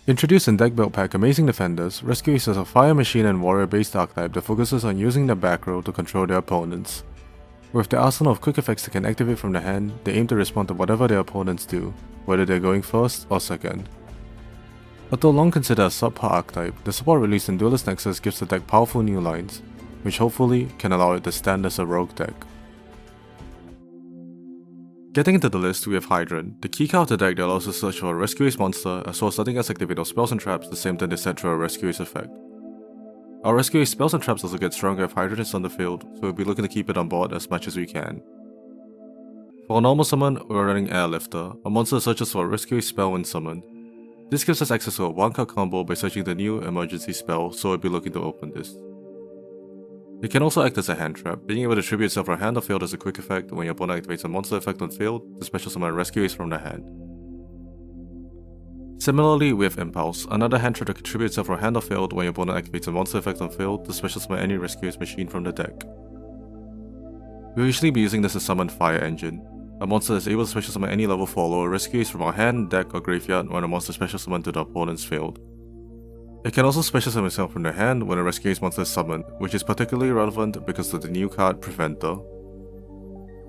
Introduced in Deck Build Pack Amazing Defenders, Rescue is a fire machine and warrior based archetype that focuses on using the back row to control their opponents. With their arsenal of quick effects they can activate from the hand, they aim to respond to whatever their opponents do, whether they're going first or second. Although long considered a subpar archetype, the support released in Duelist Nexus gives the deck powerful new lines, which hopefully can allow it to stand as a rogue deck. Getting into the list, we have Hydrant, the key card of the deck that allows us to search for a Rescue Ace monster, as well as letting us activate our spells and traps the same time they set through a Rescue Ace effect. Our Rescue Ace spells and traps also get stronger if Hydrant is on the field, so we'll be looking to keep it on board as much as we can. For a normal summon, we're running Airlifter, a monster that searches for a Rescue Ace spell when summoned. This gives us access to a 1-card combo by searching the new emergency spell, so we'll be looking to open this. It can also act as a hand trap, being able to tribute itself from hand or field as a quick effect when your opponent activates a monster effect on field to special summon a Rescue Ace from the hand. Similarly, we have Impulse, another hand trap that contributes itself from hand or field when your opponent activates a monster effect on field to special summon any Rescue Ace machine from the deck. We'll usually be using this to summon Fire Engine, a monster that is able to special summon any level 4 or lower Rescue Ace from our hand, deck, or graveyard when a monster special summoned to the opponent's field. It can also special summon itself from the hand when a Rescue Ace monster is summoned, which is particularly relevant because of the new card Preventer.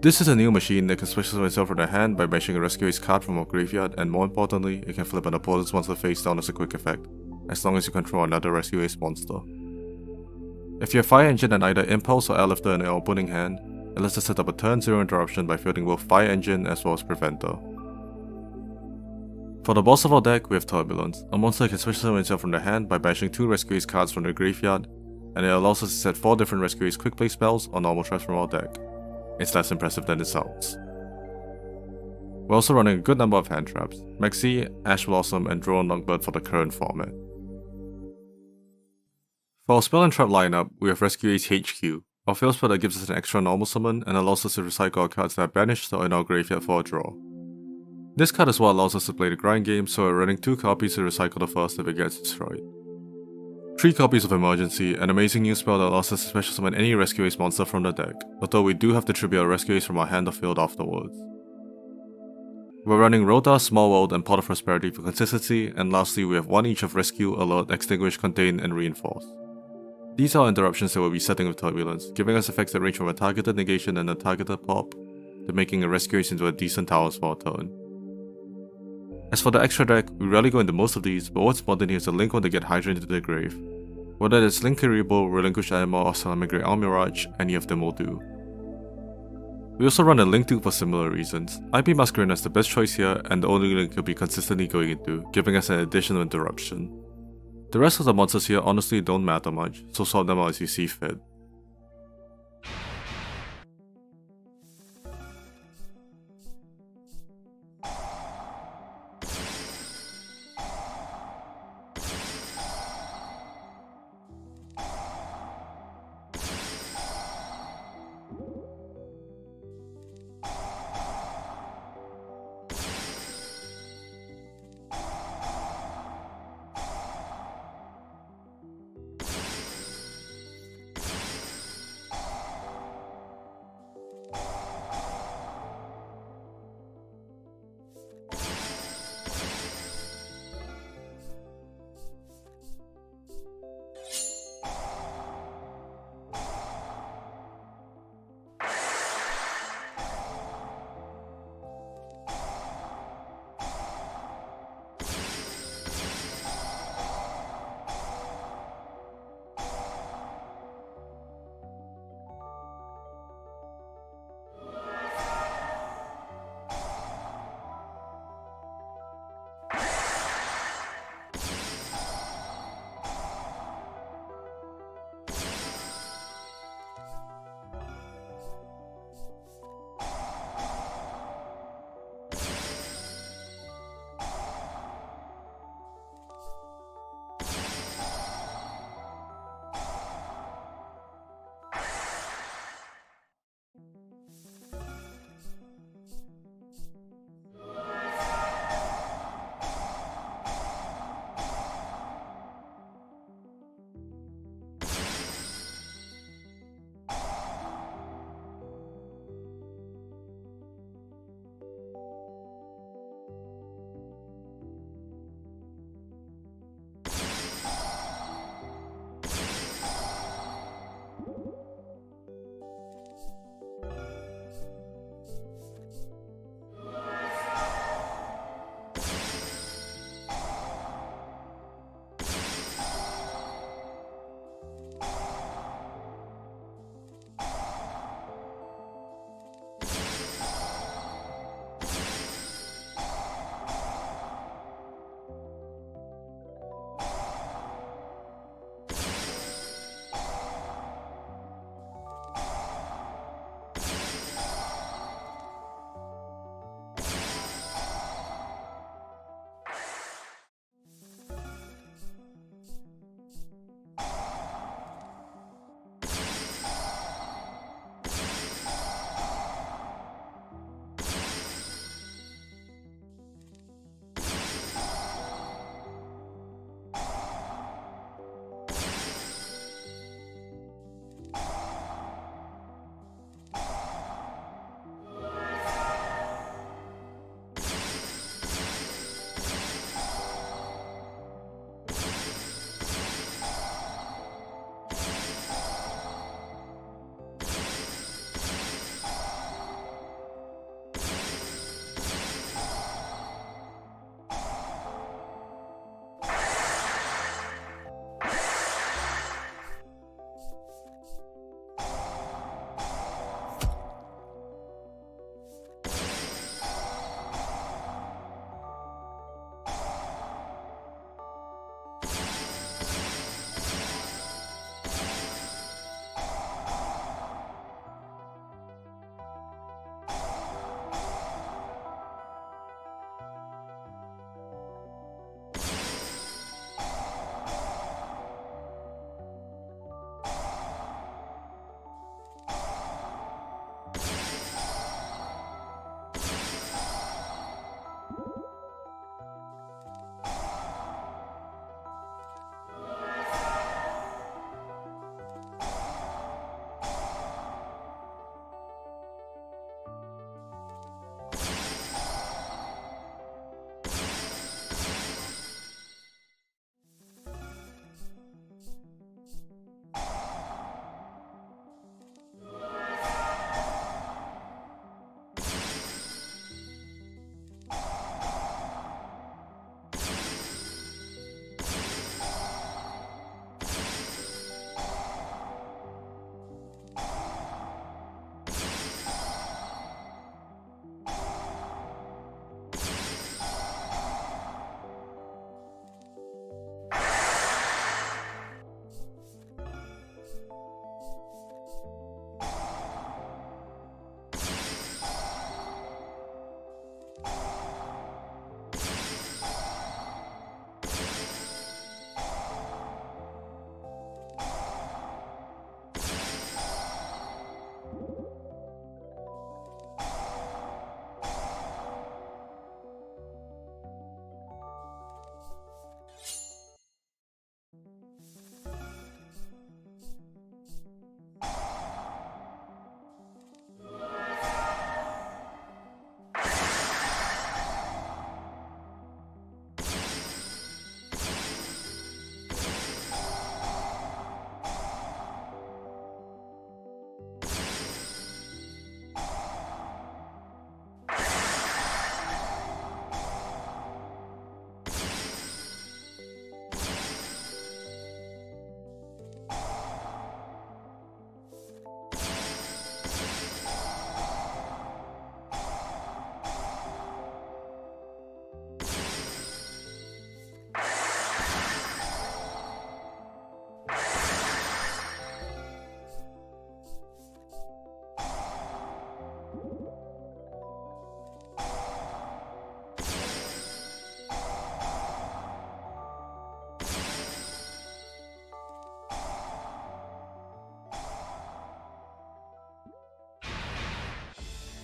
This is a new machine that can special summon itself from the hand by banishing a Rescue Ace card from our graveyard, and more importantly, it can flip an opponent's monster face down as a quick effect, as long as you control another Rescue Ace monster. If you have Fire Engine and either Impulse or Airlifter in your opening hand, it lets us set up a turn 0 interruption by fielding both Fire Engine as well as Preventer. For the boss of our deck, we have Turbulence, a monster that can special summon itself from the hand by banishing 2 Rescue Ace cards from the graveyard, and it allows us to set 4 different Rescue Ace quick play spells or normal traps from our deck. It's less impressive than it sounds. We're also running a good number of hand traps, Maxi, Ash Blossom, and Drone Longbird for the current format. For our spell and trap lineup, we have Rescue Ace HQ, our field spell that gives us an extra normal summon and allows us to recycle our cards that are banished or in our graveyard for a draw. This card is what allows us to play the grind game, so we're running 2 copies to recycle the first if it gets destroyed. 3 copies of Emergency, an amazing new spell that allows us to special summon any Rescue Ace monster from the deck, although we do have to tribute a Rescue Ace from our hand or field afterwards. We're running Rota, Small World, and Pot of Prosperity for consistency, and lastly we have 1 each of Rescue, Alert, Extinguish, Contain, and Reinforce. These are interruptions that we'll be setting with Turbulence, giving us effects that range from a targeted negation and a targeted pop, to making a Rescue Ace into a decent tower for a turn. As for the extra deck, we rarely go into most of these, but what's important here is to link one to get Hydrant into the grave. Whether it's Link Karibo, Relinquish Animal, or Salamangreat Almirage, any of them will do. We also run a Link Dupe for similar reasons. IP Masquerade is the best choice here, and the only link you'll be consistently going into, giving us an additional interruption. The rest of the monsters here honestly don't matter much, so swap them out as you see fit.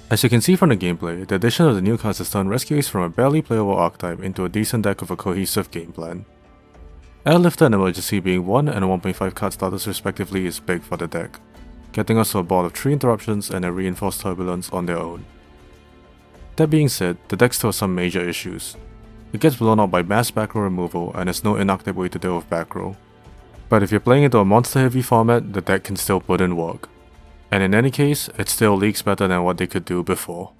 As you can see from the gameplay, the addition of the new cards has turned Rescue Ace from a barely playable archetype into a decent deck with a cohesive game plan. Airlifter and Emergency being 1 and 1.5 card starters respectively is big for the deck, getting us to a board of 3 Interruptions and a Reinforced Turbulence on their own. That being said, the deck still has some major issues. It gets blown out by mass back row removal and has no inactive way to deal with back row. But if you're playing into a monster heavy format, the deck can still put in work. And in any case, it still leaks better than what they could do before.